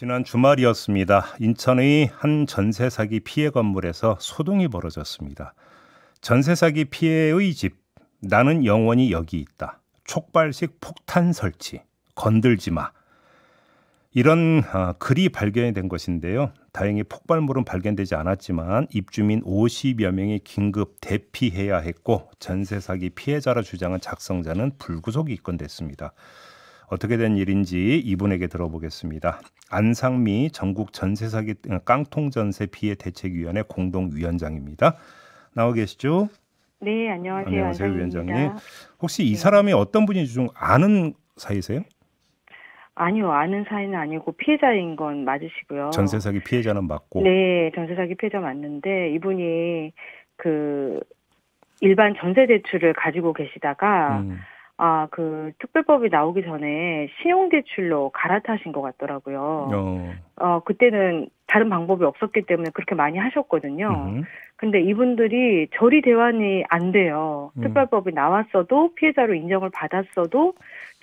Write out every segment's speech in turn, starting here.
지난 주말이었습니다. 인천의 한 전세 사기 피해 건물에서 소동이 벌어졌습니다. 전세 사기 피해의 집, 나는 영원히 여기 있다. 촉발식 폭탄 설치, 건들지 마. 이런 글이 발견이 된 것인데요. 다행히 폭발물은 발견되지 않았지만 입주민 50여 명이 긴급 대피해야 했고 전세 사기 피해자라 주장한 작성자는 불구속 입건됐습니다. 어떻게 된 일인지 이분에게 들어보겠습니다. 안상미 전국 전세사기 깡통전세 피해 대책위원회 공동위원장입니다. 나와 계시죠? 네, 안녕하세요. 안녕하세요, 안상미입니다. 위원장님. 혹시 이 사람이 어떤 분인지 좀 아는 사이세요? 아니요, 아는 사이는 아니고 피해자인 건 맞으시고요. 전세 사기 피해자는 맞고. 네, 전세 사기 피해자 맞는데 이분이 그 일반 전세 대출을 가지고 계시다가 그 특별법이 나오기 전에 신용대출로 갈아타신 것 같더라고요. 그때는 다른 방법이 없었기 때문에 그렇게 많이 하셨거든요. 근데 이분들이 저리 대환이 안 돼요. 특별법이 나왔어도 피해자로 인정을 받았어도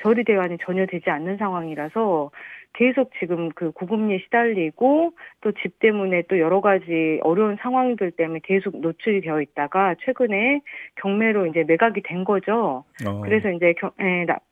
저리 대환이 전혀 되지 않는 상황이라서 계속 지금 그 고금리에 시달리고 또 집 때문에 또 여러 가지 어려운 상황들 때문에 계속 노출이 되어 있다가 최근에 경매로 이제 매각이 된 거죠. 그래서 이제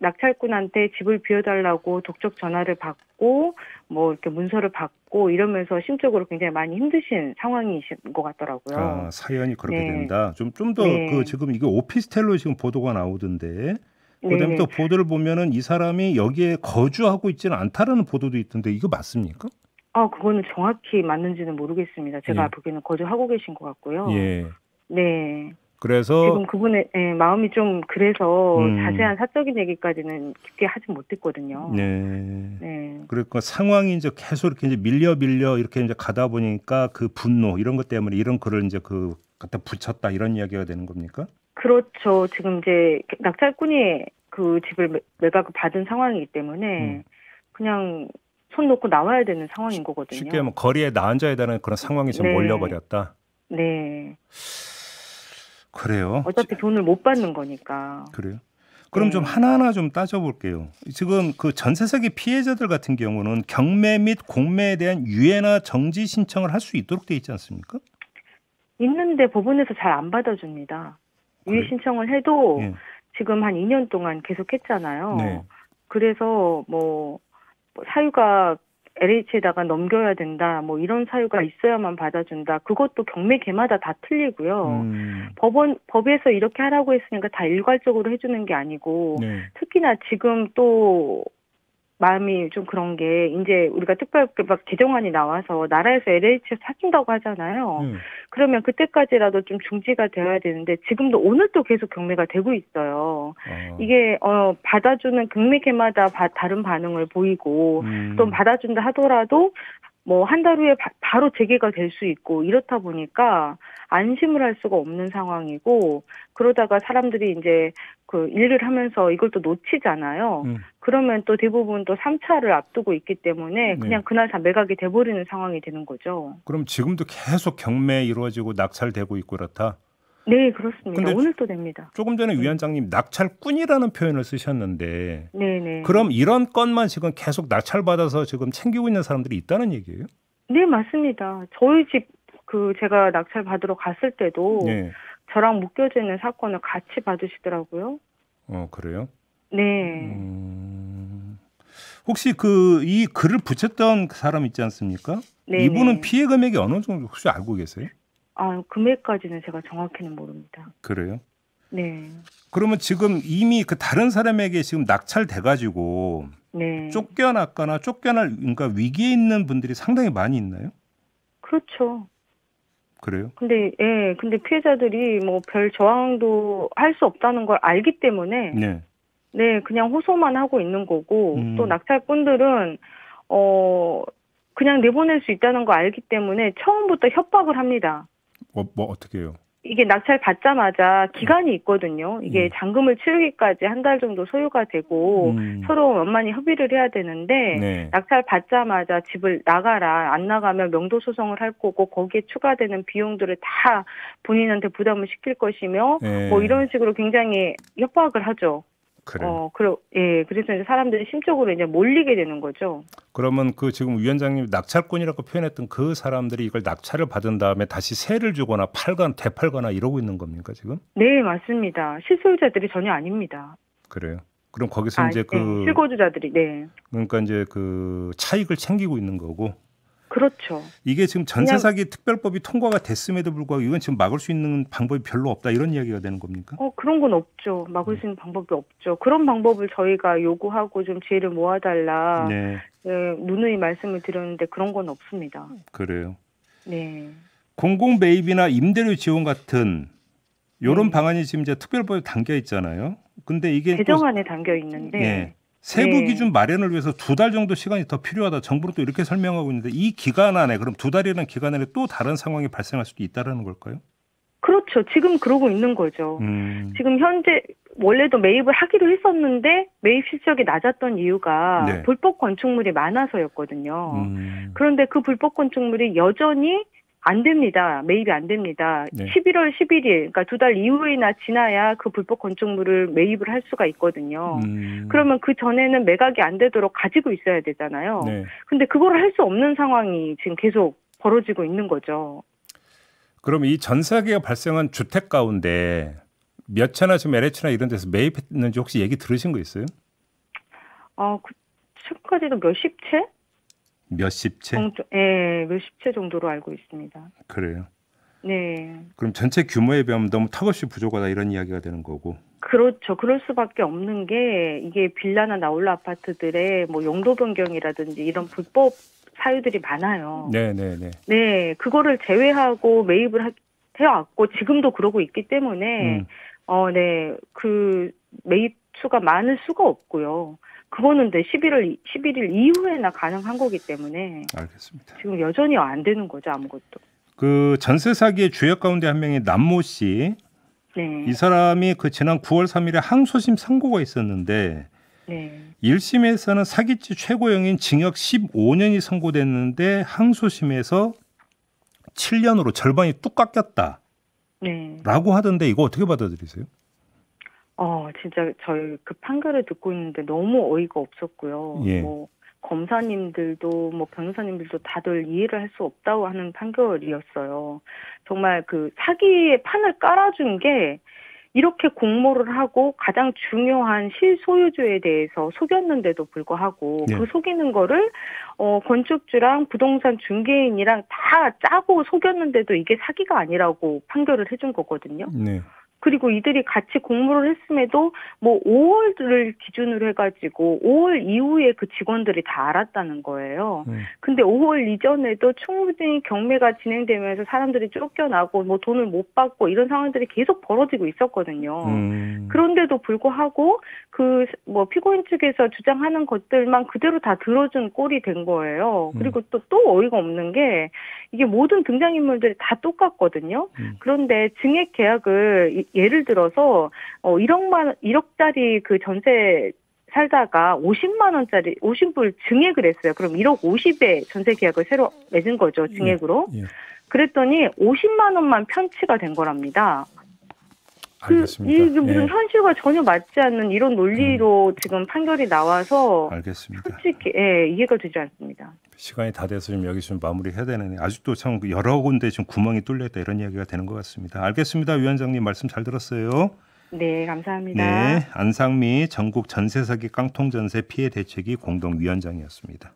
낙찰꾼한테 집을 비워달라고 독촉 전화를 받고 뭐 이렇게 문서를 받고 이러면서 심적으로 굉장히 많이 힘드신 상황이신 것 같더라고요. 사연이 그렇게 네. 된다. 좀 더 네. 지금 이게 오피스텔로 지금 보도가 나오던데. 그다음에 네네. 또 보도를 보면은 이 사람이 여기에 거주하고 있지는 않다라는 보도도 있던데 이거 맞습니까? 그거는 정확히 맞는지는 모르겠습니다. 제가 예. 보기에는 거주하고 계신 것 같고요. 예. 네. 그래서 지금 그분의 마음이 좀 그래서 자세한 사적인 얘기까지는 깊게 하진 못했거든요. 네. 네. 그러니까 상황이 이제 계속 이렇게 이제 밀려 이렇게 이제 가다 보니까 그 분노 이런 것 때문에 이런 글을 이제 갖다 붙였다 이런 이야기가 되는 겁니까? 그렇죠. 지금 이제 낙찰꾼이 그 집을 매각을 받은 상황이기 때문에 그냥 손 놓고 나와야 되는 상황인 거거든요. 쉽게 하면 거리에 나앉아야 되는 그런 상황이 지금 네. 몰려버렸다. 네. 그래요. 어차피 돈을 못 받는 거니까. 그래요. 그럼 좀 하나하나 좀 따져볼게요. 지금 그 전세 사기 피해자들 같은 경우는 경매 및 공매에 대한 유예나 정지 신청을 할 수 있도록 돼 있지 않습니까? 있는데 법원에서 잘 안 받아줍니다. 유예 신청을 해도 예. 지금 한 2년 동안 계속 했잖아요. 네. 그래서 뭐 사유가 LH에다가 넘겨야 된다. 뭐 이런 사유가 있어야만 받아준다. 그것도 경매개마다 다 틀리고요. 법에서 이렇게 하라고 했으니까 다 일괄적으로 해주는 게 아니고 네. 특히나 지금 또 마음이 좀 그런 게 이제 우리가 특별법 개정안이 나와서 나라에서 LH에서 사준다고 하잖아요. 그러면 그때까지라도 좀 중지가 되어야 되는데 지금도 오늘 또 계속 경매가 되고 있어요. 이게 받아주는 경매개마다 다른 반응을 보이고 또 받아준다 하더라도 뭐 한 달 후에 바로 재개가 될 수 있고 이렇다 보니까 안심을 할 수가 없는 상황이고 그러다가 사람들이 이제 그 일을 하면서 이걸 또 놓치잖아요. 그러면 또 대부분 또 3차를 앞두고 있기 때문에 그냥 그날 다 매각이 돼버리는 상황이 되는 거죠. 그럼 지금도 계속 경매 이루어지고 낙찰되고 있고 그렇다? 네, 그렇습니다. 근데 오늘 또 됩니다. 조금 전에 위원장님 낙찰꾼이라는 표현을 쓰셨는데 네네. 그럼 이런 건만 지금 계속 낙찰받아서 지금 챙기고 있는 사람들이 있다는 얘기예요? 네, 맞습니다. 저희 집 제가 낙찰 받으러 갔을 때도 저랑 묶여져 있는 사건을 같이 받으시더라고요. 그래요? 네. 혹시 이 글을 붙였던 사람 있지 않습니까? 네네. 이분은 피해 금액이 어느 정도 혹시 알고 계세요? 금액까지는 제가 정확히는 모릅니다. 그래요? 네. 그러면 지금 이미 그 다른 사람에게 지금 낙찰돼가지고 쫓겨날 그러니까 위기에 있는 분들이 상당히 많이 있나요? 그렇죠. 그래요? 근데 피해자들이 뭐 별 저항도 할 수 없다는 걸 알기 때문에 네, 그냥 호소만 하고 있는 거고 또 낙찰꾼들은 그냥 내보낼 수 있다는 거 알기 때문에 처음부터 협박을 합니다. 뭐 어떻게 해요? 이게 낙찰 받자마자 기간이 있거든요. 이게 잔금을 치르기까지 한 달 정도 소요가 되고 서로 원만히 협의를 해야 되는데 낙찰 받자마자 집을 나가라. 안 나가면 명도 소송을 할 거고 거기에 추가되는 비용들을 다 본인한테 부담을 시킬 것이며 뭐 이런 식으로 굉장히 협박을 하죠. 그래요. 그래서 이제 사람들이 심적으로 이제 몰리게 되는 거죠. 그러면 그 지금 위원장님이 낙찰꾼이라고 표현했던 그 사람들이 이걸 낙찰을 받은 다음에 다시 세를 주거나 되팔거나 이러고 있는 겁니까 지금? 네, 맞습니다. 실소유자들이 전혀 아닙니다. 그래요. 그럼 거기서 이제 실거주자들이, 네. 그러니까 이제 그 차익을 챙기고 있는 거고. 그렇죠. 이게 지금 전세 사기 특별법이 통과가 됐음에도 불구하고 이건 지금 막을 수 있는 방법이 별로 없다 이런 이야기가 되는 겁니까? 그런 건 없죠. 막을 수 있는 방법이 없죠. 그런 방법을 저희가 요구하고 좀 지혜를 모아달라. 네. 누누이 말씀을 드렸는데 그런 건 없습니다. 그래요. 네. 공공 매입이나 임대료 지원 같은 이런 방안이 지금 이제 특별법에 담겨 있잖아요. 근데 이게 개정안에 담겨 있는데. 네. 세부 기준 마련을 위해서 2달 정도 시간이 더 필요하다. 정부는 또 이렇게 설명하고 있는데 이 기간 안에 그럼 2달이라는 기간 안에 또 다른 상황이 발생할 수도 있다는 걸까요? 그렇죠. 지금 그러고 있는 거죠. 지금 현재 원래도 매입을 하기로 했었는데 매입 실적이 낮았던 이유가 불법 건축물이 많아서였거든요. 그런데 그 불법 건축물이 여전히 안 됩니다. 매입이 안 됩니다. 11월 11일, 그러니까 2달 이후에나 지나야 그 불법 건축물을 매입을 할 수가 있거든요. 그러면 그 전에는 매각이 안 되도록 가지고 있어야 되잖아요. 근데 그걸 할 수 없는 상황이 지금 계속 벌어지고 있는 거죠. 그럼 이 전세사기가 발생한 주택 가운데 몇 채나 지금 LH나 이런 데서 매입했는지 혹시 얘기 들으신 거 있어요? 지금까지도 몇십 채? 몇십 채? 네, 몇십 채 정도로 알고 있습니다. 그래요? 네. 그럼 전체 규모에 비하면 너무 턱없이 부족하다 이런 이야기가 되는 거고. 그렇죠. 그럴 수밖에 없는 게 이게 빌라나 나홀라 아파트들의 뭐 용도 변경이라든지 이런 불법 사유들이 많아요. 네네네. 네, 그거를 제외하고 매입을 해왔고 지금도 그러고 있기 때문에 그 매입 수가 많을 수가 없고요. 그거는 11일 이후에나 가능한 거기 때문에. 알겠습니다. 지금 여전히 안 되는 거죠, 아무것도. 그 전세 사기의 주역 가운데 한 명이 남모 씨. 네. 이 사람이 그 지난 9월 3일에 항소심 선고가 있었는데 1심에서는 사기죄 최고형인 징역 15년이 선고됐는데 항소심에서 7년으로 절반이 뚝 깎였다. 라고 하던데 이거 어떻게 받아들이세요? 진짜 저희 그 판결을 듣고 있는데 너무 어이가 없었고요. 뭐 검사님들도 뭐 변호사님들도 다들 이해를 할 수 없다고 하는 판결이었어요. 정말 그 사기의 판을 깔아준 게 이렇게 공모를 하고 가장 중요한 실소유주에 대해서 속였는데도 불구하고 그 속이는 거를 건축주랑 부동산 중개인이랑 다 짜고 속였는데도 이게 사기가 아니라고 판결을 해준 거거든요. 그리고 이들이 같이 공모를 했음에도 뭐 5월을 기준으로 해가지고 5월 이후에 그 직원들이 다 알았다는 거예요. 근데 5월 이전에도 충분히 경매가 진행되면서 사람들이 쫓겨나고 뭐 돈을 못 받고 이런 상황들이 계속 벌어지고 있었거든요. 그런데도 불구하고 그 뭐 피고인 측에서 주장하는 것들만 그대로 다 들어준 꼴이 된 거예요. 그리고 또 어이가 없는 게 이게 모든 등장인물들이 다 똑같거든요. 그런데 증액 계약을 예를 들어서 1억짜리 그 전세 살다가 50만 원짜리 50불 증액을 했어요. 그럼 1억 50에 전세 계약을 새로 맺은 거죠. 증액으로. 그랬더니 50만 원만 편취가 된 거랍니다. 이게 무슨 현실과 전혀 맞지 않는 이런 논리로 지금 판결이 나와서 알겠습니다. 솔직히 이해가 되지 않습니다. 시간이 다 돼서 좀 여기 좀 마무리해야 되는데 아직도 참 여러 군데 지금 구멍이 뚫렸다 이런 이야기가 되는 것 같습니다. 알겠습니다. 위원장님 말씀 잘 들었어요. 네, 감사합니다. 네, 안상미 전국 전세 사기 깡통 전세 피해 대책위 공동위원장이었습니다.